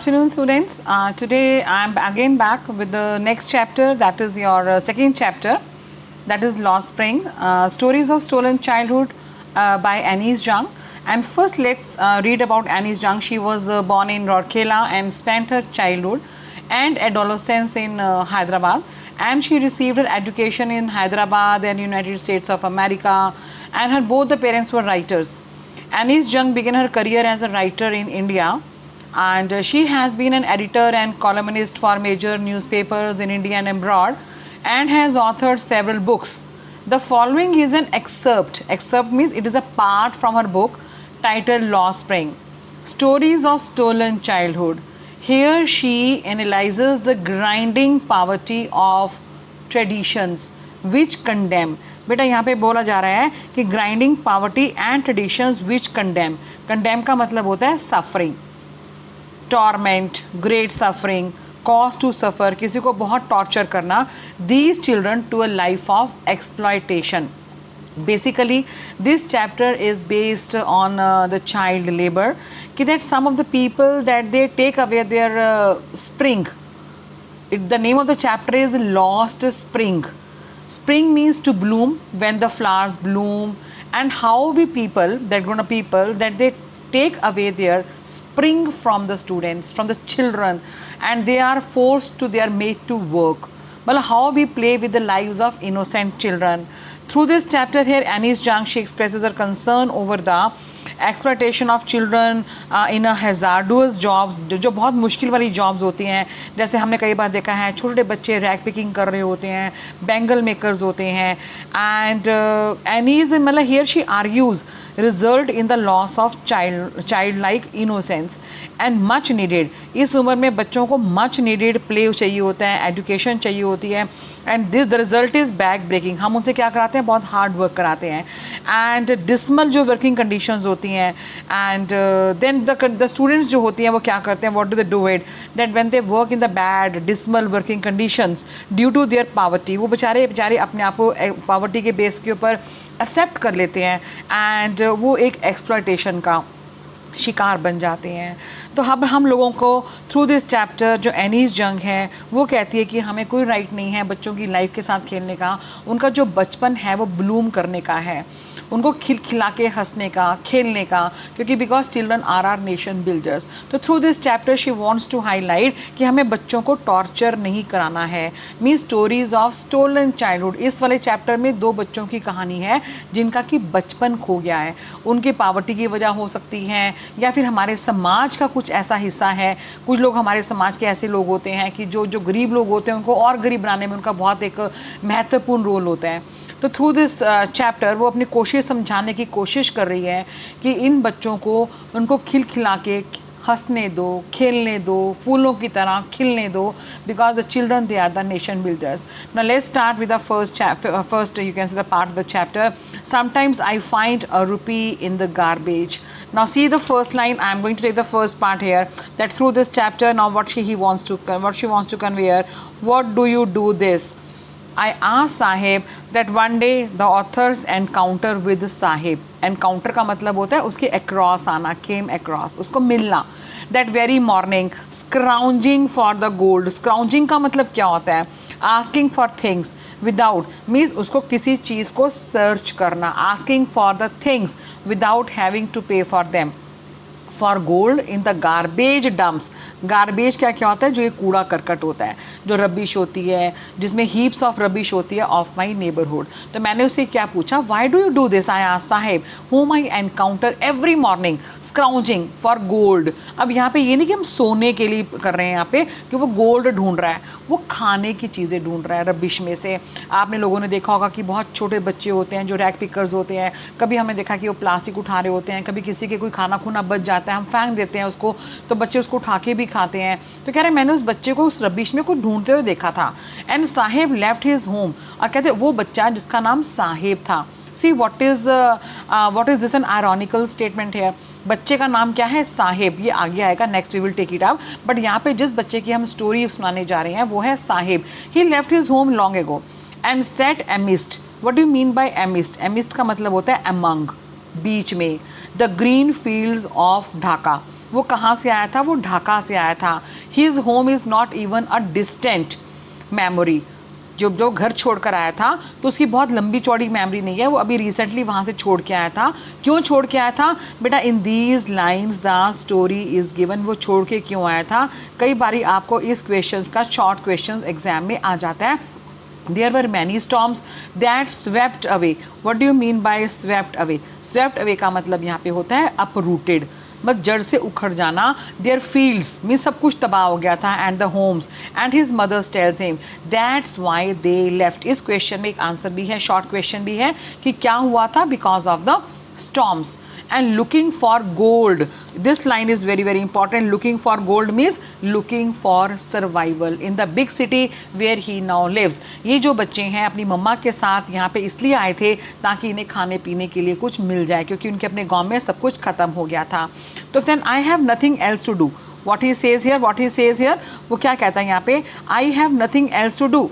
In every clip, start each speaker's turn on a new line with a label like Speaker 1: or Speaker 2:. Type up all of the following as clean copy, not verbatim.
Speaker 1: afternoon, students. Today I am again back with the next chapter, that is your second chapter, that is Lost Spring, Stories of Stolen Childhood by Annie's Jung. And first let's read about Annie's Jung. She was born in Rourkela and spent her childhood and adolescence in Hyderabad, and she received her education in Hyderabad and United States of America, and her both the parents were writers. Annie's Jung began her career as a writer in India, and she has been an editor and columnist for major newspapers in India and abroad, and has authored several books. The following is an excerpt. Excerpt means it is a part from her book titled Lost Spring, Stories of Stolen Childhood. Here she analyzes the grinding poverty of traditions which condemn. बेटा यहाँ पे बोला जा रहा है कि grinding poverty and traditions which condemn. Condemn का मतलब होता है suffering, torment, great suffering, cause to suffer, किसी को बहुत टॉर्चर करना. These children to a life of exploitation. Basically, this chapter is based on the child labor. That some of the people that they take away their spring. The name of the chapter is Lost Spring. Spring means to bloom, when the flowers bloom, and how we people, that grown up people, that they take away their spring from the students, from the children, and they are forced to, they are made to work. But how we play with the lives of innocent children. Through this chapter here, Annie's Jung, she expresses her concern over the exploitation of children in a hazardous jobs, जो बहुत मुश्किल वाली jobs होती हैं. जैसे हमने कई बार देखा है छोटे बच्चे रैक पिकिंग कर रहे होते हैं, बैंगल मेकर्स होते हैं. एंड Annie's मतलब here she argues result in the loss of childlike innocence and much needed. इस उम्र में बच्चों को much needed play चाहिए होता है, education चाहिए होती है, and this the result is back breaking. हम उनसे क्या कराते हैं, बहुत हार्ड वर्क कराते हैं, एंड डिसमल जो वर्किंग कंडीशंस होती हैं. एंड देन द स्टूडेंट्स जो होती हैं वो क्या करते हैं, what do they do it, that when they work in the bad dismal working conditions due to their poverty, वो बेचारे अपने आप को पावर्टी के बेस के ऊपर एक्सेप्ट कर लेते हैं, एंड वो एक एक्सप्लॉयटेशन का शिकार बन जाते हैं. तो अब हम लोगों को थ्रू दिस चैप्टर जो एनीज जंग है वो कहती है कि हमें कोई राइट नहीं है बच्चों की लाइफ के साथ खेलने का. उनका जो बचपन है वो ब्लूम करने का है, उनको खिलखिला के हंसने का, खेलने का, क्योंकि because children are are nation builders. तो through this chapter she wants to highlight कि हमें बच्चों को टॉर्चर नहीं कराना है. Mean stories of stolen childhood. इस वाले चैप्टर में दो बच्चों की कहानी है जिनका कि बचपन खो गया है. उनकी पावर्टी की वजह हो सकती है, या फिर हमारे समाज का कुछ ऐसा हिस्सा है. कुछ लोग हमारे समाज के ऐसे लोग होते हैं कि जो गरीब लोग होते हैं उनको और गरीब बनाने में उनका बहुत एक महत्वपूर्ण रोल होता है. तो थ्रू दिस चैप्टर वो अपनी कोशिश समझाने की कोशिश कर रही है कि इन बच्चों को उनको खिलखिला के हंसने दो, खेलने दो, फूलों की तरह खिलने दो, because the children they are the nation builders. Now let's start with the first you can say the part of the chapter. Sometimes I find a rupee in the garbage. Now see the first line. I am going to take the first part here, that through this chapter now what she wants to convey here. What do you do this? I asked Sahib that one day the author's encounter with Sahib. Encounter का मतलब होता है उसके across आना, came across, उसको मिलना. That very morning, scrounging for the gold. Scrounging का मतलब क्या होता है? Asking for things without means उसको किसी चीज़ को search करना. Asking for the things without having to pay for them. For gold in the garbage dumps. Garbage क्या होता है, जो ये कूड़ा करकट होता है, जो रबिश होती है, जिसमें हीप्स ऑफ रबिश होती है ऑफ माई नेबरहुड. तो मैंने उससे क्या पूछा, why do you do this? I asked Sahib whom I encounter every morning scrounging for gold. अब यहाँ पे ये नहीं कि हम सोने के लिए कर रहे हैं, यहाँ पे कि वो गोल्ड ढूंढ रहा है, वो खाने की चीज़ें ढूंढ रहा है रबिश में से. आपने लोगों ने देखा होगा कि बहुत छोटे बच्चे होते हैं जो रैक पिकर्स होते हैं. कभी हमने देखा कि वो प्लास्टिक उठा रहे होते हैं, कभी किसी के कोई खाना खुना बच जाता है, हम फेंक देते हैं उसको, तो बच्चे उसको उठा के भी खाते हैं. तो कह रहे मैंने उस बच्चे को उस रबिश में कुछ ढूंढते हुए देखा था. And Sahib left his home. और कहते वो बच्चा जिसका नाम साहिब था. सी what is this an ironical statement here. बच्चे का नाम क्या है, साहिब. ये आगे आएगा, next we will take it up. But यहाँ पे जिस बच्चे की हम स्टोरी सुनाने जा रहे हैं वो है Saheb. He left his home long ago and set amidst. What do you mean by amidst? Amidst का मतलब होता है अमंग, बीच में. The green fields of Dhaka. वो कहाँ से आया था? वो ढाका से आया था. His home is not even a distant memory. जो घर छोड़ कर आया था तो उसकी बहुत लंबी चौड़ी मेमोरी नहीं है, वो अभी रिसेंटली वहाँ से छोड़ के आया था. क्यों छोड़ के आया था बेटा? इन these lines the story is given. वो छोड़ के क्यों आया था? कई बारी आपको इस क्वेश्चंस का शॉर्ट क्वेश्चंस एग्जाम में आ जाता है. There were many storms that swept away. What do you mean by swept away? Swept away का मतलब यहाँ पे होता है uprooted, बस जड़ से उखड़ जाना. Their fields मीन्स सब कुछ तबाह हो गया था. And the homes. And his mother tells him that's why they left. इस क्वेश्चन में एक आंसर भी है, शॉर्ट क्वेश्चन भी है कि क्या हुआ था? Because of the storms. And looking for gold. This line is very very important. Looking for gold means looking for survival in the big city where he now lives. ये जो बच्चे हैं अपनी मम्मा के साथ यहाँ पे इसलिए आए थे ताकि इन्हें खाने पीने के लिए कुछ मिल जाए, क्योंकि उनके अपने गांव में सब कुछ ख़त्म हो गया था. तो then I have nothing else to do. What he says here, वो क्या कहता है यहाँ पे? I have nothing else to do.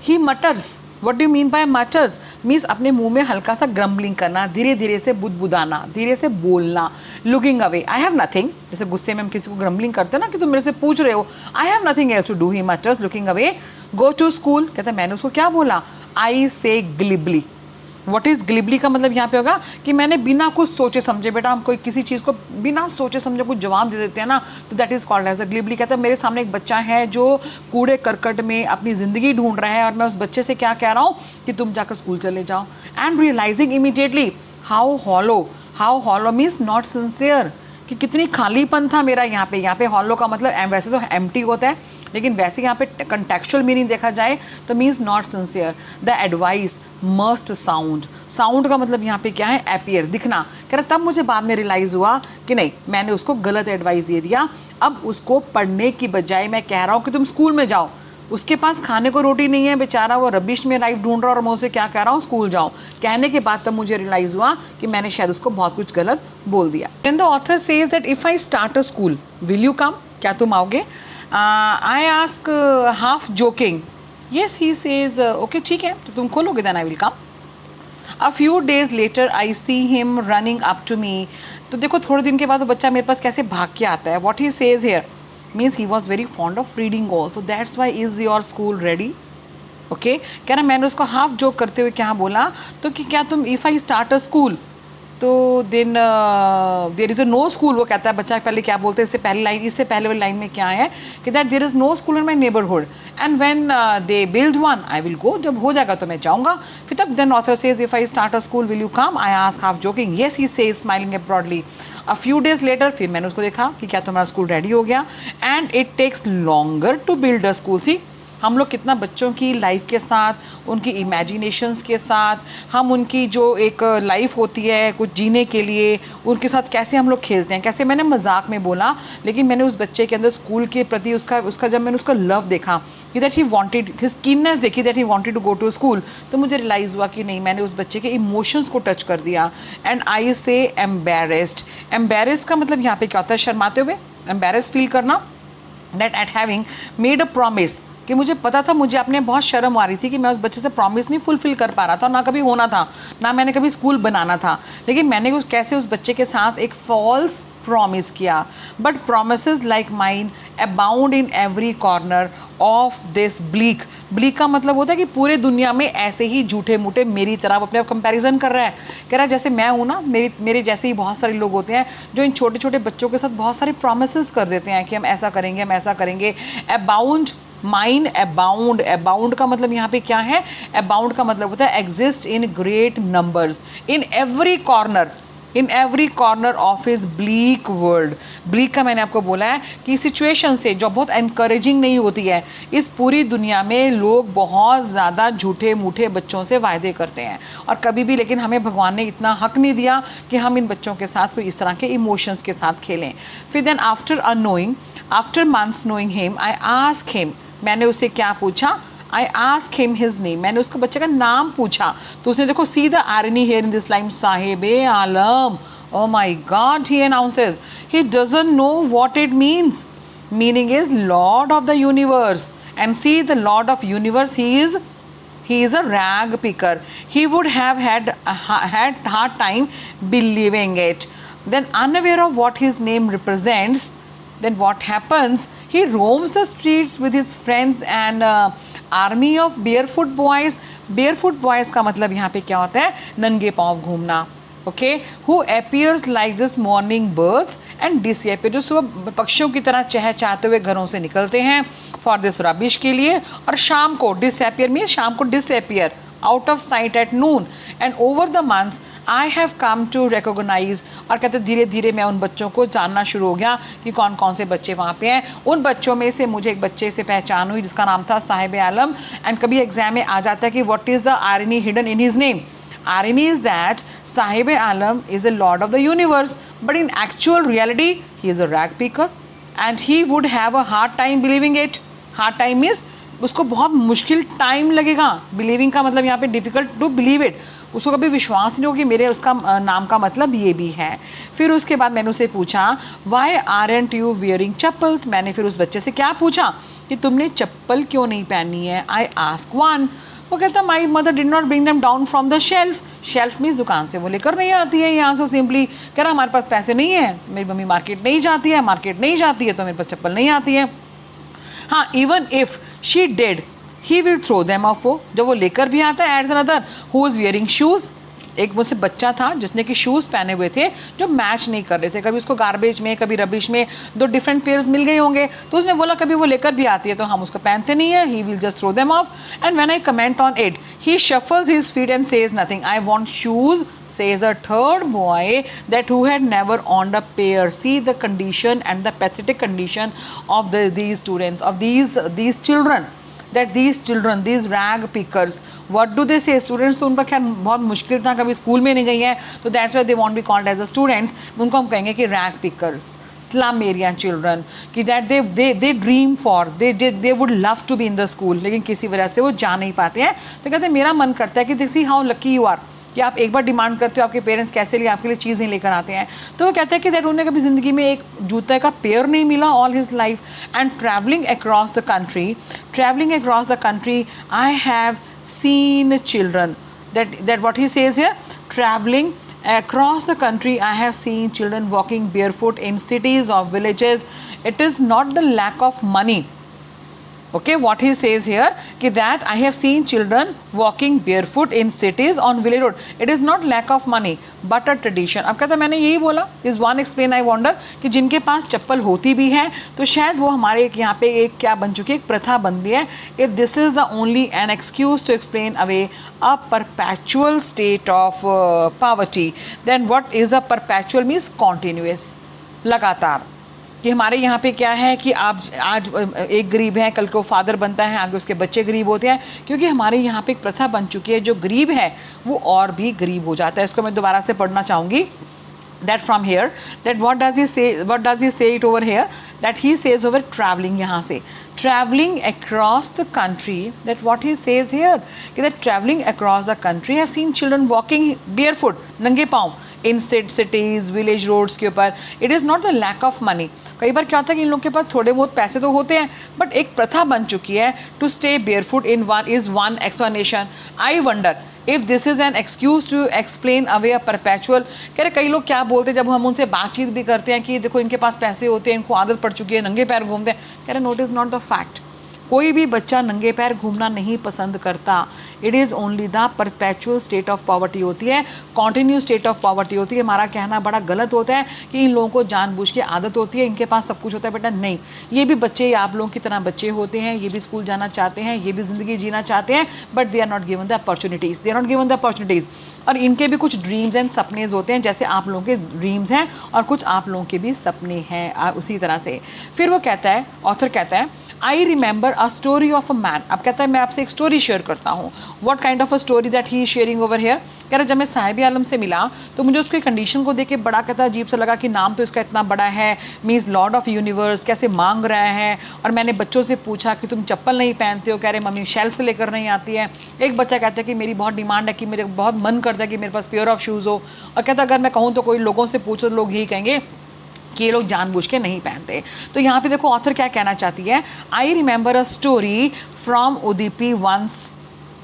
Speaker 1: He mutters. What do you mean by mutters? Means अपने मुंह में हल्का सा ग्रम्बलिंग करना, धीरे धीरे से बुदबुदाना, धीरे से बोलना. Looking away. I have nothing. जैसे गुस्से में हम किसी को ग्रम्बलिंग करते हैं ना कि तुम मेरे से पूछ रहे हो. I have nothing else to do. He mutters looking away. Go to school. कहते हैं मैंने उसको क्या बोला? आई से ग्लिबली. व्हाट इज़ ग्लिबली का मतलब यहाँ पे होगा कि मैंने बिना कुछ सोचे समझे, बेटा हम कोई किसी चीज़ को बिना सोचे समझे कुछ जवाब दे देते हैं ना, तो that is called as a glibly. कहता है मेरे सामने एक बच्चा है जो कूड़े करकट में अपनी ज़िंदगी ढूंढ रहा है और मैं उस बच्चे से क्या कह रहा हूँ कि तुम जाकर स्कूल चले जाओ. And realising immediately how hollow means not sincere, कि कितनी खालीपन था मेरा यहाँ पे हॉलो का मतलब वैसे तो एम्प्टी होता है, लेकिन वैसे यहाँ पे कंटेक्चुअल मीनिंग देखा जाए तो means not sincere. The advice must sound का मतलब यहाँ पे क्या है? अपीयर, दिखना. कह रहा तब मुझे बाद में रियलाइज़ हुआ कि नहीं, मैंने उसको गलत एडवाइस दे दिया. अब उसको पढ़ने की बजाय मैं कह रहा हूँ कि तुम स्कूल में जाओ. उसके पास खाने को रोटी नहीं है बेचारा, वो रबिश में लाइफ ढूंढ रहा है और मैं उसे क्या कह रहा हूँ? स्कूल जाओ. कहने के बाद तब मुझे रियलाइज़ हुआ कि मैंने शायद उसको बहुत कुछ गलत बोल दिया. Then the author says that if I start a school will you come. क्या तुम आओगे? I ask half joking. Yes he says okay ठीक है, तो तुम खोलोगे. Then I will come. A few days later I see him running up to me. तो देखो थोड़े दिन के बाद वो बच्चा मेरे पास कैसे भाग के आता है. What he says here means he was very fond of reading also, that's why is your school ready. Okay क्या ना, मैंने उसको हाफ जोक करते हुए क्या बोला तो कि क्या तुम if I start a school तो then there is a no school. वो कहता है बच्चा पहले क्या बोलते हैं, इससे पहले वाली लाइन में क्या है कि that there is no school in my neighbourhood and when they build one I will go. जब हो जाएगा तो मैं जाऊँगा. फिर तब then author says if I start a school will you come. I ask half joking. Yes he says smiling broadly. A few days later फिर मैंने उसको देखा कि क्या तुम्हारा स्कूल रेडी हो गया. And it takes longer to build a school. See हम लोग कितना बच्चों की लाइफ के साथ, उनकी इमेजिनेशंस के साथ, हम उनकी जो एक लाइफ होती है कुछ जीने के लिए, उनके साथ कैसे हम लोग खेलते हैं. कैसे मैंने मजाक में बोला, लेकिन मैंने उस बच्चे के अंदर स्कूल के प्रति उसका जब मैंने उसका लव देखा कि that he wanted, his keenness देखी that he wanted to go to school, तो मुझे रियलाइज़ हुआ कि नहीं, मैंने उस बच्चे के इमोशंस को टच कर दिया. एंड आई से एम्बेरेस्ड का मतलब यहाँ पे क्या होता है? शर्माते हुए, एम्बेरेस फील करना. That at having made a promise, कि मुझे पता था, मुझे अपने बहुत शर्म आ रही थी कि मैं उस बच्चे से प्रॉमिस नहीं फुलफिल कर पा रहा था, ना कभी होना था, ना मैंने कभी स्कूल बनाना था, लेकिन मैंने कैसे उस बच्चे के साथ एक फॉल्स प्रॉमिस किया. But promises like mine abound in every corner of this bleak. Bleak का मतलब होता है कि पूरे दुनिया में ऐसे ही झूठे मूठे मेरी तरह अपने आप कंपैरिजन कर रहा है. कह रहा है जैसे मैं हूँ ना, मेरे जैसे ही बहुत सारे लोग होते हैं जो इन छोटे छोटे बच्चों के साथ बहुत सारे प्रोमिसेस कर देते हैं कि हम ऐसा करेंगे. अबाउंड माइन अबाउंड का मतलब यहाँ पे क्या है? अबाउंड का मतलब होता है exist in great numbers in every corner of his bleak world. Bleak का मैंने आपको बोला है कि सिचुएशन से जो बहुत एनकरेजिंग नहीं होती है, इस पूरी दुनिया में लोग बहुत ज़्यादा झूठे मूठे बच्चों से वायदे करते हैं और कभी भी, लेकिन हमें भगवान ने इतना हक नहीं दिया कि हम इन बच्चों के साथ कोई इस तरह के इमोशंस के साथ खेलें. फिर then after months knowing him I ask him. मैंने उससे क्या पूछा? I ask him his name. मैंने उसको बच्चे का नाम पूछा. तो उसने देखो see the irony here in this line, Saheb-e Alam. Oh my God, he announces. He doesn't know what it means. Meaning is Lord of the universe. And see the Lord of universe, he is a rag picker. He would have had hard time believing it. then unaware of what his name represents, then what happens, he roams the streets with his friends and army of barefoot boys. Barefoot boys का मतलब यहाँ पे क्या होता है, नंगे पाँव घूमना. Okay, who appears like this morning birds and disappear, जो सुबह पक्षियों की तरह चहचहाते हुए घरों से निकलते हैं फॉर दिस रबिश के लिए, और शाम को डिसअपियर मीन्स शाम को disappear out of sight at noon. And over the months I have come to recognise, और कहते धीरे धीरे मैं उन बच्चों को जानना शुरू हो गया कि कौन कौन से बच्चे वहाँ पे हैं. उन बच्चों में से मुझे एक बच्चे से पहचान हुई जिसका नाम था साहिब आलम. एंड कभी एग्जाम में आ जाता है कि what is the irony hidden in his name. Irony is that Sahib Alam is a lord of the universe, but in actual reality he is a rag picker, and he would have a hard time believing it. Hard time means उसको बहुत मुश्किल time लगेगा. Believing का मतलब यहाँ पे difficult to believe it, उसको कभी विश्वास नहीं होगा कि मेरे उसका नाम का मतलब ये भी है. फिर उसके बाद मैंने उसे पूछा why aren't you wearing chappals. मैंने फिर उस बच्चे से क्या पूछा कि तुमने चप्पल क्यों नहीं पहनी है. I ask one. वो कहता my mother did not bring them down from the shelf. Shelf means दुकान से वो लेकर नहीं आती है. यहाँ से सिंपली कह रहा हमारे पास पैसे नहीं है, मेरी मम्मी मार्केट नहीं जाती है, मार्केट नहीं जाती है तो मेरे पास चप्पल नहीं आती है. हाँ, even if she did he will throw them off. वो जब वो लेकर भी आता है adds another who is wearing shoes. एक मुझसे बच्चा था जिसने कि शूज़ पहने हुए थे जो मैच नहीं कर रहे थे. कभी उसको गार्बेज में कभी रबिश में दो डिफरेंट पेयर्स मिल गए होंगे, तो उसने बोला कभी वो लेकर भी आती है तो हम उसको पहनते नहीं है. He will just throw them off. And when I comment on it he shuffles his feet and says nothing. I want shoes says a third boy that who had never owned a pair. See the condition and the pathetic condition of these students, of these children, that these children, these rag pickers, what do they say? Students तो उनका खैर बहुत मुश्किल था, कभी school में नहीं गई है तो that's why they won't be called as a students. उनको हम कहेंगे कि rag pickers, slum area children, कि that they dream for, they would love to be in the school, लेकिन किसी वजह से वो जा नहीं पाते हैं. तो कहते हैं मेरा मन करता है कि see how lucky you are कि आप एक बार डिमांड करते हो आपके पेरेंट्स कैसे लिए आपके लिए चीज़ें लेकर आते हैं. तो वो कहते हैं कि दैट उन्हें कभी ज़िंदगी में एक जूते का पेयर नहीं मिला all his life. And travelling across the country I have seen children, that what he says here, travelling across the country I have seen children walking barefoot in cities or villages. It is not the lack of money. Okay, what he says here कि that I have seen children walking barefoot in cities on village road. It is not lack of money but a tradition. अब कहता मैंने यही बोला is one explain I wonder कि जिनके पास चप्पल होती भी है तो शायद वो हमारे एक यहाँ पे एक क्या बन चुकी है, एक प्रथा बन गई है. If this is the only an excuse to explain away a perpetual state of poverty, then what is a perpetual means continuous, लगातार. कि हमारे यहाँ पे क्या है कि आप आज एक गरीब है कल को फादर बनता है, आगे उसके बच्चे गरीब होते हैं, क्योंकि हमारे यहाँ पे एक प्रथा बन चुकी है जो गरीब है वो और भी गरीब हो जाता है. इसको मैं दोबारा से पढ़ना चाहूँगी. That from here, that what does he say it over here, that he says over traveling, यहाँ से traveling across the country, that what he says here कि that traveling across the country I have seen children walking barefoot, नंगे पाँव in cities, village roads के ऊपर. It is not the lack of money. कई बार क्या होता है कि इन लोगों के पास थोड़े बहुत पैसे तो होते हैं बट एक प्रथा बन चुकी है to stay barefoot in one explanation. I wonder if this is an excuse to explain away a perpetual. कह रहे कई लोग क्या बोलते हैं जब हम उनसे बातचीत भी करते हैं कि देखो इनके पास पैसे होते हैं, इनको आदत पड़ चुकी है, नंगे पैर घूमते हैं. कह रहे note is not the fact. कोई भी बच्चा नंगे पैर घूमना नहीं पसंद करता. It is only the perpetual state of poverty होती है, कॉन्टिन्यू स्टेट ऑफ पॉवर्टी होती है. हमारा कहना बड़ा गलत होता है कि इन लोगों को जानबूझ के आदत होती है, इनके पास सब कुछ होता है. बेटा नहीं, ये भी बच्चे आप लोगों की तरह बच्चे होते हैं, ये भी स्कूल जाना चाहते हैं, ये भी ज़िंदगी जीना चाहते हैं, but they are not given the opportunities. और इनके भी कुछ ड्रीम्स एंड सपने होते हैं जैसे आप लोगों के ड्रीम्स हैं और कुछ आप लोगों के भी सपने हैं उसी तरह से. फिर वो कहता है, ऑथर कहता है I remember a story of a man. अब कहता है मैं आपसे एक स्टोरी शेयर करता हूँ. What kind of a story that he sharing over here. कह रहा जब मैं साहिब आलम से मिला तो मुझे उसकी कंडीशन को देख के बड़ा कहता अजीब सा लगा कि नाम तो इसका इतना बड़ा है, मीन्स लॉर्ड ऑफ यूनिवर्स, कैसे मांग रहा है. और मैंने बच्चों से पूछा कि तुम चप्पल नहीं पहनते हो. कह रहे मम्मी शेल्फ से लेकर नहीं आती है. एक बच्चा कहता है कि मेरी बहुत डिमांड है कि मेरे बहुत मन करता है कि मेरे पास पेयर ऑफ शूज़ हो. और कहता अगर मैं कहूँ तो कोई लोगों से पूछो तो लोग यही कहेंगे कि ये लोग जानबूझ के नहीं पहनते. तो यहाँ पे देखो ऑथर क्या कहना चाहती है. I remember a story from Udipi once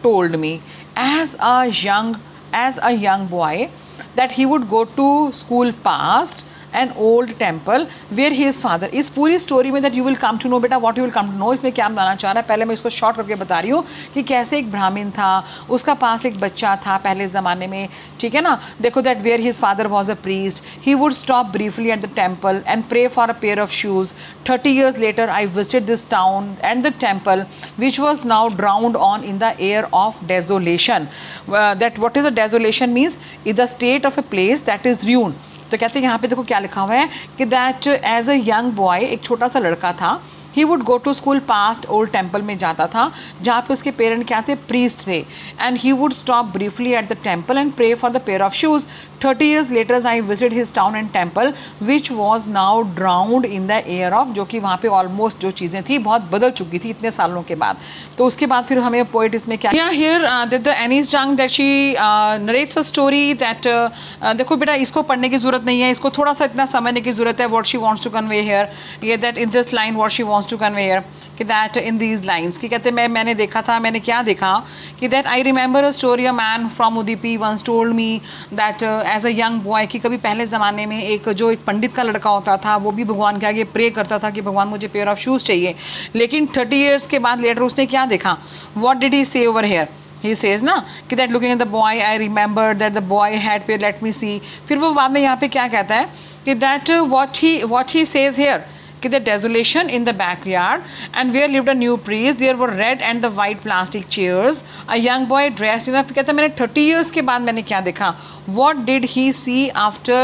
Speaker 1: told me as a young as a young boy that he would go to school past an old temple where his father. इस पूरी स्टोरी में that you will come to know, बेटा what you will come to know, इसमें क्या बताना चाह रहा है, पहले मैं इसको शॉर्ट करके बता रही हूँ कि कैसे एक ब्राह्मण था, उसका पास एक बच्चा था पहले ज़माने में, ठीक है ना. देखो that where his father was a priest, he would stop briefly at the temple and pray for a pair of shoes. 30 years later I visited this town and the temple which was now drowned on in the air of desolation. That what is a desolation means is the state of a place that is ruined. तो कहते हैं यहाँ पे देखो क्या लिखा हुआ है कि that as a young boy, एक छोटा सा लड़का था, he would go to school past old temple में जाता था जहाँ पे उसके पेरेंट क्या थे, प्रीस्ट थे. And he would stop briefly at the temple and pray for the pair of shoes. 30 years later I visit his town and temple which was now drowned in the air of, जो कि वहाँ पे almost जो चीज़ें थी बहुत बदल चुकी थी इतने सालों के बाद. तो उसके बाद फिर हमें पोइट इसमें क्या हियर दैट द एनीस जंग that she narrates a story that, देखो बेटा इसको पढ़ने की ज़रूरत नहीं है, इसको थोड़ा सा इतना समझने की ज़रूरत है. What she wants to convey here, ये that in this line what she wants to convey here कि दैट इन दीज लाइन्स कि कहते मैंने देखा था, मैंने क्या देखा कि that I remember a story a man from Udipi once told me that as a young boy कि कभी पहले ज़माने में एक पंडित का लड़का होता था, वो भी भगवान के आगे प्रे करता था कि भगवान मुझे पेयर ऑफ शूज़ चाहिए. लेकिन 30 years के बाद लेटर उसने क्या देखा, व्हाट डिड ही से ओवर हेयर, ही सेज ना कि that looking at the boy I remember that the boy had pair let me see. फिर वो बाद में यहाँ पे क्या कहता है कि that what he says here कि the desolation in the backyard and where lived a new priest, there were red and the white plastic chairs, a young boy dressed in a, कहता है मैंने 30 years के बाद मैंने क्या देखा, what did he see after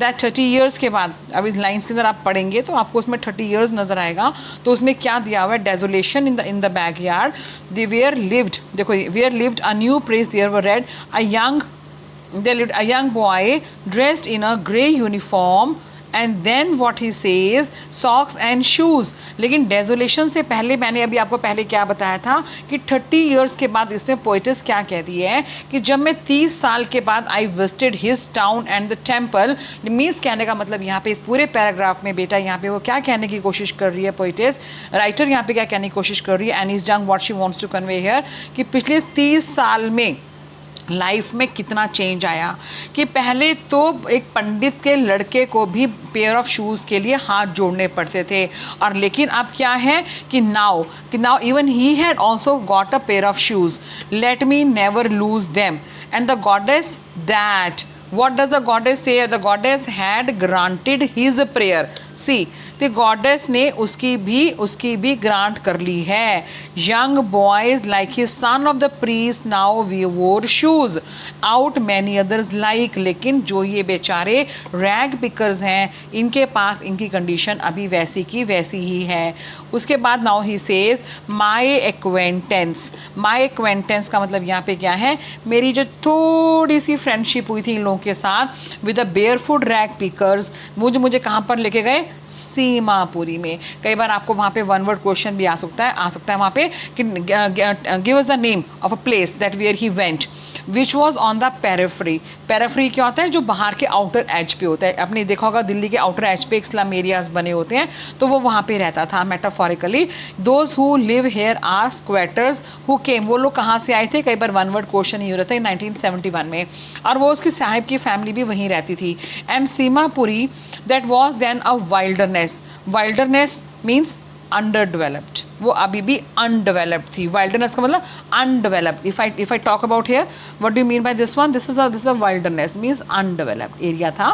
Speaker 1: that 30 years के बाद. अब इस लाइन्स के अंदर आप पढ़ेंगे तो आपको उसमें 30 years नज़र आएगा. तो उसमें क्या दिया हुआ है, desolation in the backyard, they were lived, देखो where lived a new priest, there were red, there lived a young boy dressed in a grey uniform and then what he says socks and shoes. लेकिन डेजोलेशन से पहले मैंने अभी आपको पहले क्या बताया था कि 30 years के बाद इसमें पोइटस क्या कहती है कि जब मैं 30 साल के बाद I visited his town and the temple. Means कहने का मतलब यहाँ पे इस पूरे पैराग्राफ में बेटा यहाँ पे वो क्या कहने की कोशिश कर रही है पोइटस, राइटर यहाँ पे क्या कहने की कोशिश कर रही है, Anees Jung what she wants to convey here कि पिछले 30 साल में लाइफ में कितना चेंज आया. कि पहले तो एक पंडित के लड़के को भी पेयर ऑफ शूज़ के लिए हाथ जोड़ने पड़ते थे, और लेकिन अब क्या है कि now even he had also got a pair of shoes, let me never lose them. And the goddess that, what does the goddess say, the goddess had granted his prayer. See the goddess ने उसकी भी grant कर ली है. Young boys like his son of the priest now we wore shoes out many others like. लेकिन जो ये बेचारे रैग पिकर्स हैं इनके पास इनकी कंडीशन अभी वैसी की वैसी ही है. उसके बाद now he says my acquaintance का मतलब यहाँ पे क्या है, मेरी जो थोड़ी सी फ्रेंडशिप हुई थी इन लोगों के साथ with the barefoot rag pickers. मुझे कहाँ पर लेके गए, सीमापुरी में. कई बार आपको वहाँ पे वन वर्ड क्वेश्चन भी आ सकता है वहाँ पे कि give us the name of a place that where he went which was on the periphery. Periphery क्या होता है, जो बाहर के आउटर एज पे होता है. आपने देखा होगा दिल्ली के आउटर एज पे स्लम एरियाज बने होते हैं, तो वो वहाँ पे रहता था metaphorically. Those who live here are squatters who came. वो लोग कहाँ से आए थे, कई बार वन वर्ड क्वेश्चन ही हो रहा था 1971 में, और वो उसकी साहिब की फैमिली भी वहीं रहती थी. And Seemapuri that was then a wilderness means undeveloped. वो अभी भी अनडेवलप्ड थी. वाइल्डरनेस का मतलब undeveloped. If I talk about here what do you mean by this one, this is a wilderness means undeveloped area था.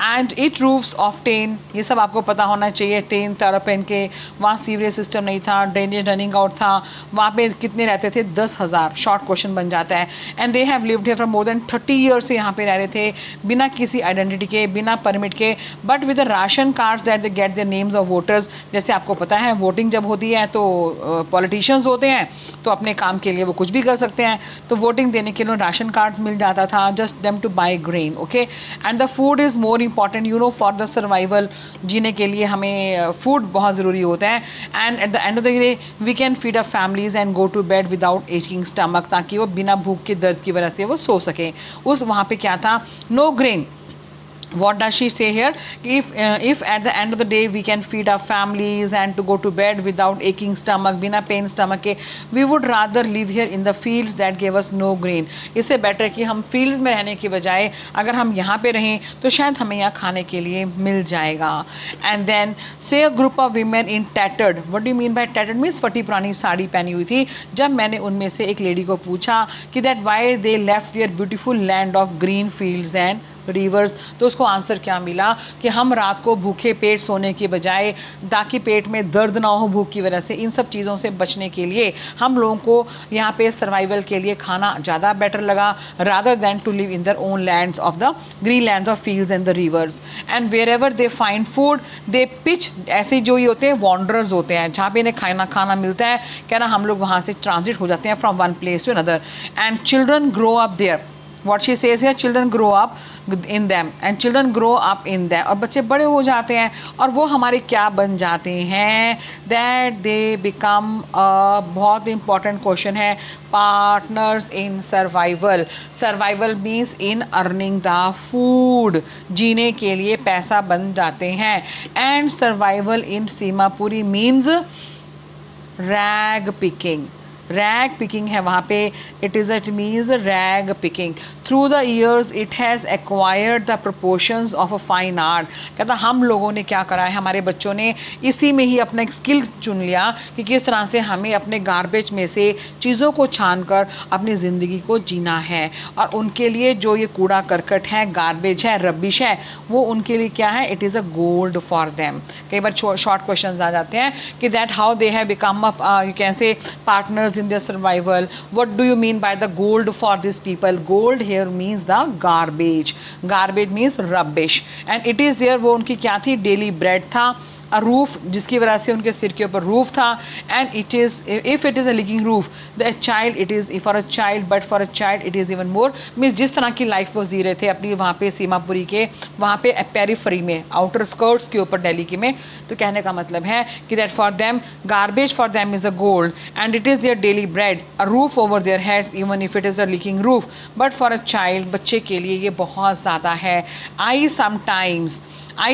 Speaker 1: And it roofs of tin, ये सब आपको पता होना चाहिए. टेन तारापेन के वहाँ सीवरेज सिस्टम नहीं था, ड्रेनेज रनिंग आउट था. वहाँ पे कितने रहते थे, 10,000. शॉर्ट क्वेश्चन बन जाता है. And they have lived here for more than 30 years से यहाँ पे रह रहे थे बिना किसी आइडेंटिटी के, बिना परमिट के, but with the ration cards that they get the names of voters. जैसे आपको पता है वोटिंग जब होती है तो पॉलिटिशियंस होते हैं तो अपने काम के लिए वो कुछ भी कर सकते हैं. तो वोटिंग देने के लिए राशन कार्ड्स मिल जाता था, just them to buy grain. Okay, and the food is more important you know for the survival. जीने के लिए हमें फूड बहुत ज़रूरी होता है. And at the end of the day we can feed a families and go to bed without aching stomach, ताकि वो बिना भूख के दर्द की वजह से वो सो सकें. उस वहाँ पे क्या था, no grain what does she say here? If at the end of the day we can feed our families and to go to bed without aching stomach, बिना पेन स्टमक के, we would rather live here in the fields that gave us no green. इससे better कि हम fields में रहने की बजाय अगर हम यहाँ पे रहें तो शायद हमें यहाँ खाने के लिए मिल जाएगा. एंड देन से a group of women in tattered. What do you mean bye tattered? Means फटी पुरानी साड़ी पहनी हुई थी. जब मैंने उनमें से एक लेडी को पूछा कि that why they left their beautiful land of green fields and rivers, तो उसको आंसर क्या मिला कि हम रात को भूखे पेट सोने के बजाय, ताकि पेट में दर्द ना हो भूख की वजह से, इन सब चीज़ों से बचने के लिए हम लोगों को यहाँ पे सर्वाइवल के लिए खाना ज़्यादा बेटर लगा, rather than to live in their own lands of the green lands of fields and the rivers. And wherever they find food they pitch. ऐसे जो ये होते हैं वॉन्डरर्स होते हैं, जहाँ पे इन्हें खाना मिलता है, कह रहा हम लोग वहाँ से ट्रांजिट हो जाते हैं from one place to another. And children grow up there. What she says here, children grow up in them and children grow up in them. और बच्चे बड़े हो जाते हैं और वो हमारे क्या बन जाते हैं? That they become a बहुत important question है, partners in survival. Survival means in earning the food. जीने के लिए पैसा बन जाते हैं. And survival in Seemapuri means rag picking. Rag picking है वहाँ पे. It means rag picking. Through the years it has acquired the proportions of a fine art. कहता हम लोगों ने क्या करा है, हमारे बच्चों ने इसी में ही अपना एक स्किल चुन लिया कि किस तरह से हमें अपने गार्बेज में से चीज़ों को छान कर अपनी ज़िंदगी को जीना है. और उनके लिए जो ये कूड़ा करकट है, गार्बेज है, रबिश है, वो उनके लिए क्या है? It is a gold for them. कई बार शॉर्ट क्वेश्चन आ जाते हैं कि that how they have become you can say partners in their survival. What do you mean by the gold for these people? Gold here means the garbage. Garbage means rubbish. And it is there, वो उनकी क्या थी? Daily bread था. A roof, जिसकी वजह से उनके सिर के ऊपर रूफ था. And it is if it is a leaking roof the child, it is for a child, but for a child it is even more. Means जिस तरह की लाइफ वो जी रहे थे अपनी वहाँ पे सीमापुरी के वहाँ पे पेरीफेरी में, आउटर स्कर्ट्स के ऊपर दिल्ली की में, तो कहने का मतलब है कि that for them garbage for them is a gold and it is their daily bread, a roof over their heads even if it is a leaking roof. But for a child, बच्चे के लिए ये बहुत ज़्यादा है. I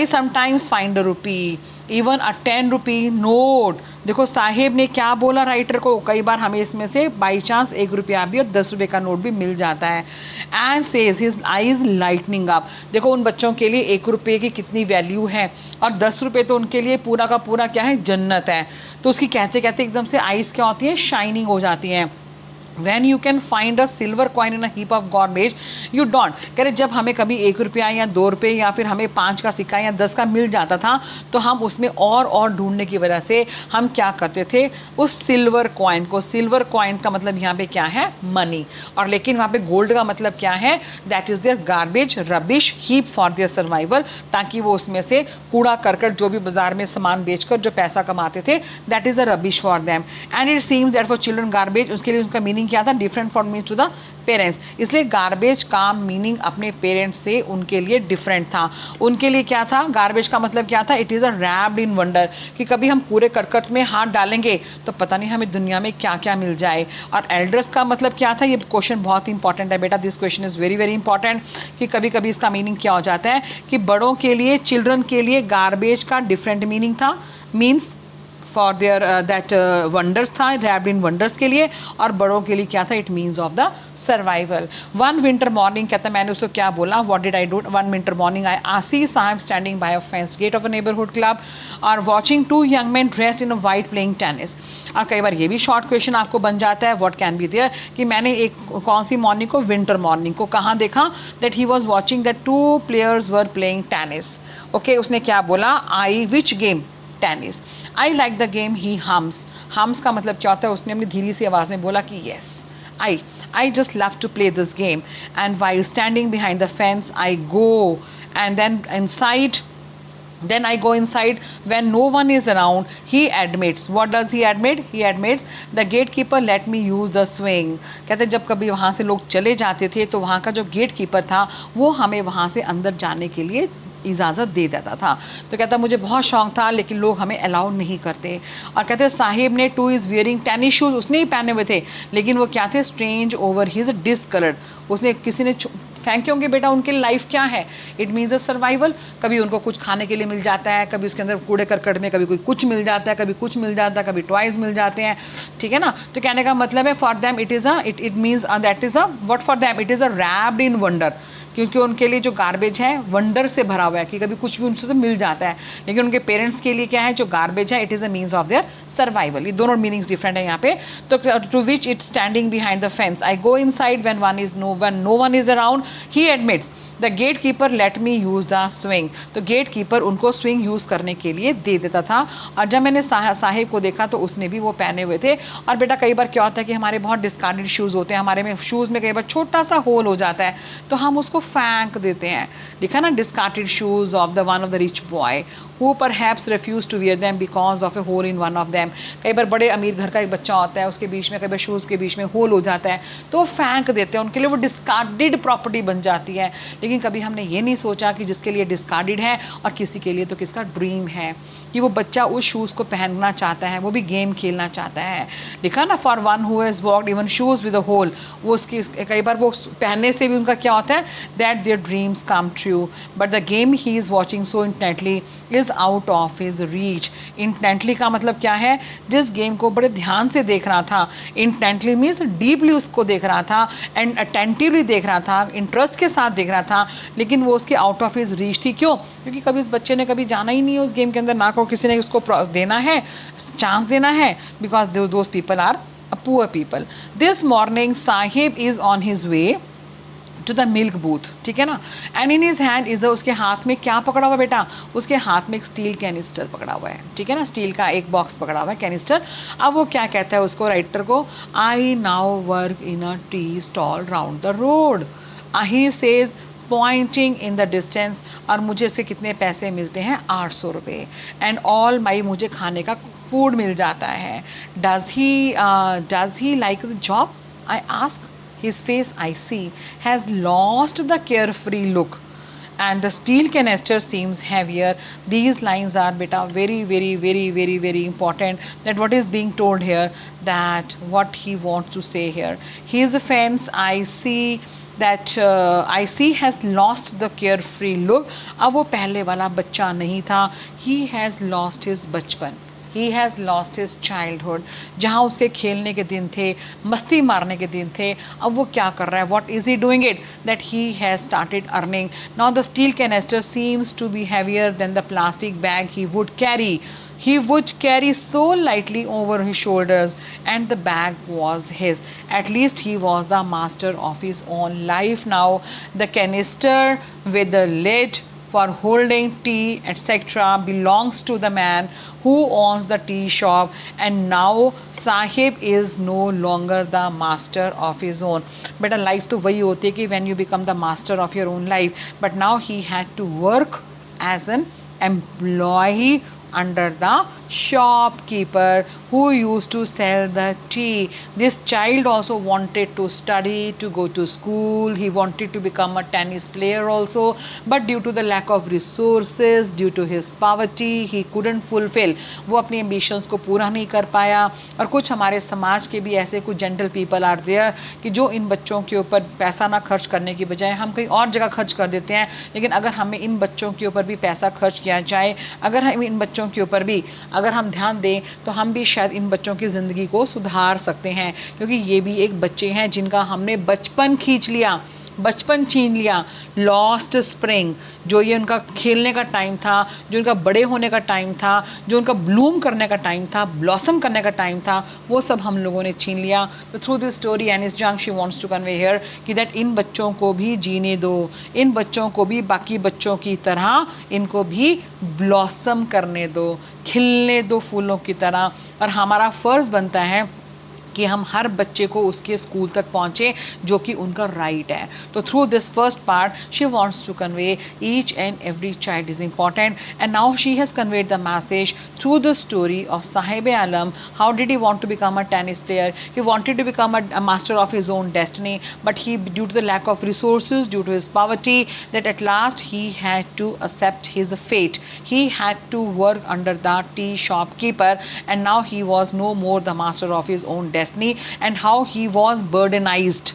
Speaker 1: sometimes find a rupee, even a 10 rupee note. देखो साहेब ने क्या बोला राइटर को, कई बार हमें इसमें से बाई चांस 1 रुपया भी और 10 रुपये का नोट भी मिल जाता है. And says his eyes lightning up. देखो उन बच्चों के लिए 1 रुपये की कितनी वैल्यू है और 10 रुपये तो उनके लिए पूरा का पूरा क्या है? जन्नत है. तो उसकी कहते कहते एकदम से आईज क्या होती है? शाइनिंग हो जाती हैं. When you can find a silver coin in a heap of garbage you don't. कह रहे जब हमें कभी 1 रुपया या 2 रुपये या फिर हमें 5 का सिक्का या 10 का मिल जाता था तो हम उसमें और ढूंढने की वजह से हम क्या करते थे? उस सिल्वर कॉइन को. सिल्वर कॉइन का मतलब यहाँ पे क्या है? मनी. और लेकिन वहाँ पे गोल्ड का मतलब क्या है? That is their garbage, rubbish heap for their survival. ताकि वो उसमें से कूड़ा करकट जो भी बाजार में सामान बेचकर जो पैसा कमाते थे, that is a rubbish for them. And it seems that for children garbage, उसके लिए उनका मीनिंग क्या था? Different for means to the parents. इसलिए गार्बेज का मीनिंग अपने पेरेंट्स से उनके लिए डिफरेंट था. उनके लिए क्या था? गार्बेज का मतलब क्या था? It is a wrapped in wonder, कि कभी हम पूरे करकट में हाथ डालेंगे तो पता नहीं हमें दुनिया में क्या क्या मिल जाए. और एल्डर्स का मतलब क्या था? ये क्वेश्चन बहुत इंपॉर्टेंट है बेटा, this question is very very important. कि कभी कभी इसका मीनिंग क्या हो जाता है कि बड़ों के लिए, चिल्ड्रन के लिए गार्बेज का डिफरेंट मीनिंग था. Means for there that wonders था, रैप्ड इन वंडर्स के लिए. और बड़ों के लिए क्या था? It means of the survival. One winter morning, कहता मैंने उसको क्या बोला? What did I do? One winter morning I see Saheb standing by a fenced gate of a neighbourhood club और watching 2 young man dressed in a white playing tennis. और कई बार ये भी शॉर्ट क्वेश्चन आपको बन जाता है, व्हाट कैन बी देयर, कि मैंने एक कौन सी मॉर्निंग को? विंटर मॉर्निंग को. कहाँ देखा? That he was watching that 2 players were playing tennis. Okay, उसने क्या बोला? I which game? Tennis. I like the game. He hums. Hums का मतलब क्या होता है? उसने अपनी धीरे सी आवाज़ में बोला कि yes, I just love to play this game. And while standing behind the fence, I go and then I go inside when no one is around. He admits. What does he admit? He admits the gatekeeper let me use the swing. कहते जब कभी वहाँ से लोग चले जाते थे तो वहाँ का जो गेट कीपर था वो हमें वहाँ से अंदर जाने के लिए इजाज़त दे देता था. तो कहता मुझे बहुत शौक था लेकिन लोग हमें अलाउ नहीं करते. और कहते साहिब ने 2 इज़ वियरिंग टेनिस शूज़, उसने ही पहने हुए थे लेकिन वो क्या थे? Strange over his discoloured. उसने किसी ने फेंके होंगे बेटा, उनके लाइफ क्या है, इट मीन्स अ सर्वाइवल। कभी उनको कुछ खाने के लिए मिल जाता है, कभी उसके अंदर कूड़े करकट में कभी कोई कुछ मिल जाता है, कभी कुछ मिल जाता है, कभी टॉयज मिल जाते हैं, ठीक है ना। तो कहने का मतलब है for them it is it means that is what for them it is wrapped in wonder, क्योंकि उनके लिए जो गार्बेज है वंडर से भरा हुआ है कि कभी कुछ भी उनसे मिल जाता है। लेकिन उनके पेरेंट्स के लिए क्या है, जो गार्बेज है, it is a means of their survival. ये दोनों मीनिंग्स डिफरेंट है यहाँ पे। तो to which it standing behind the fence, I go inside when no one is around, he admits the gatekeeper let me use the swing. तो gatekeeper उनको swing use करने के लिए दे देता था। और जब मैंने साहिब को देखा तो उसने भी वो पहने हुए थे। और बेटा कई बार क्या होता है कि हमारे बहुत डिस्कार्डेड शूज़ होते हैं, हमारे में शूज़ में कई बार छोटा सा होल हो जाता है तो हम उसको फेंक देते हैं। लिखा ना, discarded shoes of the one of the rich boy who perhaps refused to wear them because of a hole in one of them। कई बार बड़े अमीर घर का एक बच्चा होता है, उसके बीच में कई बार शूज़ के बीच में होल हो जाता है तो वो फेंक देते हैं, उनके लिए वो डिस्कार्डेड प्रॉपर्टी बन जाती है। लेकिन कभी हमने ये नहीं सोचा कि जिसके लिए डिस्कार्डेड है और किसी के लिए तो किसका ड्रीम है कि वो बच्चा उस शूज़ को पहनना चाहता है, वो भी गेम खेलना चाहता है। लिखा ना, for one who has walked even shoes with a hole, वो उसकी कई बार वो पहनने से भी उनका क्या होता है, that their dreams come true, but the game he is watching so intently is out of his reach. Intently का मतलब क्या है, जिस गेम को बड़े ध्यान से देख रहा था, इंटेंटली मीन्स डीपली उसको देख रहा था एंड अटेंटिवली देख रहा था, इंटरेस्ट के साथ देख रहा था, लेकिन वो उसके आउट ऑफ हिज रीच थी। क्यों? क्योंकि कभी उस बच्चे ने कभी जाना ही नहीं है उस गेम के अंदर, ना को किसी ने उसको देना है, चांस देना है, because those people are poor people. This morning Saheb is on his way to the milk booth, ठीक है ना, and in his hand is, उसके हाथ में क्या पकड़ा हुआ बेटा, उसके हाथ में एक स्टील कैनिस्टर पकड़ा हुआ है, ठीक है ना, स्टील का एक बॉक्स पकड़ा हुआ है, कैनिस्टर। अब वो क्या कहता है उसको, राइटर को, I now work in a tea stall round the road, he says pointing in the distance, और मुझे उसके कितने पैसे मिलते हैं, 800 रुपये, एंड ऑल माई, मुझे खाने का फूड मिल जाता है। Does he like the job, I ask. His face, I see, has lost the carefree look and the steel canister seems heavier. These lines are beta very very very very very important, that what is being told here, that what he wants to say here. His fence, I see that I see has lost the carefree look. अब वो पहले वाला बच्चा नहीं था, he has lost his बचपन, he has lost his childhood, जहाँ उसके खेलने के दिन थे, मस्ती मारने के दिन थे, अब वो क्या कर रहा है, what is he doing it, that he has started earning. Now the steel canister seems to be heavier than the plastic bag he would carry, he would carry so lightly over his shoulders, and the bag was his. At least he was the master of his own life now. The canister with the lid for holding tea etc. belongs to the man who owns the tea shop, and now Sahib is no longer the master of his own. Beta life तो वही होती है कि when you become the master of your own life, but now he had to work as an employee under the shopkeeper who used to sell the tea. This child also wanted to study, to go to school. He wanted to become a tennis player also, but due to the lack of resources, due to his poverty, he couldn't fulfill. वो अपनी ambitions को पूरा नहीं कर पाया। और कुछ हमारे समाज के भी ऐसे कुछ gentle people are there कि जो इन बच्चों के ऊपर पैसा ना खर्च करने की बजाय हम कहीं और जगह खर्च कर देते हैं। लेकिन अगर हमें इन बच्चों के ऊपर भी पैसा खर्च किया जाए, अगर हम इन बच्चों के ऊपर भी अगर हम ध्यान दें तो हम भी शायद इन बच्चों की ज़िंदगी को सुधार सकते हैं, क्योंकि ये भी एक बच्चे हैं जिनका हमने बचपन खींच लिया, बचपन छीन लिया। लॉस्ट स्प्रिंग, जो ये उनका खेलने का टाइम था, जो उनका बड़े होने का टाइम था, जो उनका ब्लूम करने का टाइम था, ब्लॉसम करने का टाइम था, वो सब हम लोगों ने छीन लिया। तो through this story Anees Jung she wants to convey here कि दैट इन बच्चों को भी जीने दो, इन बच्चों को भी बाकी बच्चों की तरह इनको भी ब्लॉसम करने दो, खिलने दो फूलों की तरह। और हमारा फ़र्ज़ बनता है कि हम हर बच्चे को उसके स्कूल तक पहुँचे जो कि उनका राइट है। तो through this first part she wants to convey each and every child is important, and now she has conveyed the message through the story of Saheb Alam. How did he want to become a tennis player, he wanted to become a master of his own destiny, but he due to the lack of resources, due to his poverty, that at last he had to accept his fate, he had to work under the tea shopkeeper, and now he was no more the master of his own destiny, and how he was burdenized,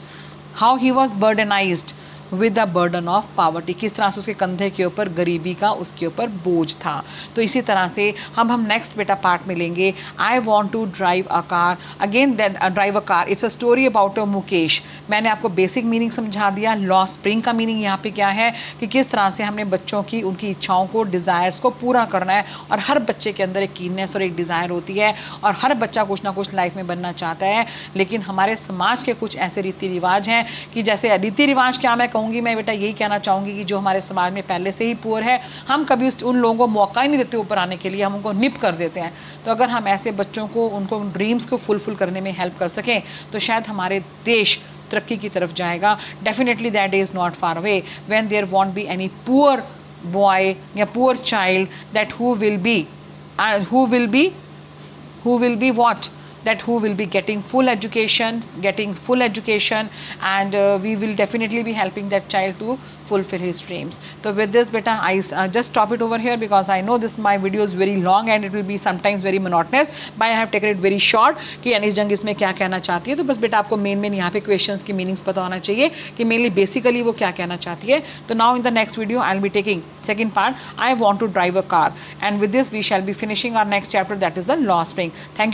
Speaker 1: how he was burdenized with the burden of poverty, किस तरह से उसके कंधे के ऊपर गरीबी का उसके ऊपर बोझ था। तो इसी तरह से हम नेक्स्ट बेटा पार्ट में लेंगे I want to drive a car, again drive a car, it's a story about a Mukesh. मैंने आपको बेसिक मीनिंग समझा दिया। लॉ स्प्रिंग का मीनिंग यहाँ पे क्या है कि किस तरह से हमने बच्चों की उनकी इच्छाओं को, डिज़ायर्स को पूरा करना है, और हर बच्चे के अंदर एक कीननेस और एक डिज़ायर होती है, और हर बच्चा कुछ ना कुछ लाइफ में बनना चाहता है। लेकिन हमारे समाज के कुछ ऐसे रीति रिवाज हैं कि जैसे रीति रिवाज क्या मैं कहूँगी, मैं बेटा यही कहना चाहूँगी कि जो हमारे समाज में पहले से ही पुअर है, हम कभी उन लोगों को मौका ही नहीं देते ऊपर आने के लिए, हम उनको निप कर देते हैं। तो अगर हम ऐसे बच्चों को, उनको ड्रीम्स को फुलफिल करने में हेल्प कर सकें तो शायद हमारे देश तरक्की की तरफ जाएगा। Definitely that day is not far away when there won't be any poor boy या poor child that who will be what, that who will be getting full education, and we will definitely be helping that child to fulfill his dreams. So with this beta I just stop it over here, because I know this my video is very long and it will be sometimes very monotonous, but I have taken it very short कि अनीस जंग इसमें क्या कहना चाहती है। तो बस बेटा आपको मेन यहाँ पे क्वेश्चंस की मीनिंग्स पता होना चाहिए कि मेनली बेसिकली वो क्या कहना चाहती है। तो now in the next video I will be taking second part, I want to drive a car, and with this we shall be finishing our next chapter, that is the लॉ spring. Thank you.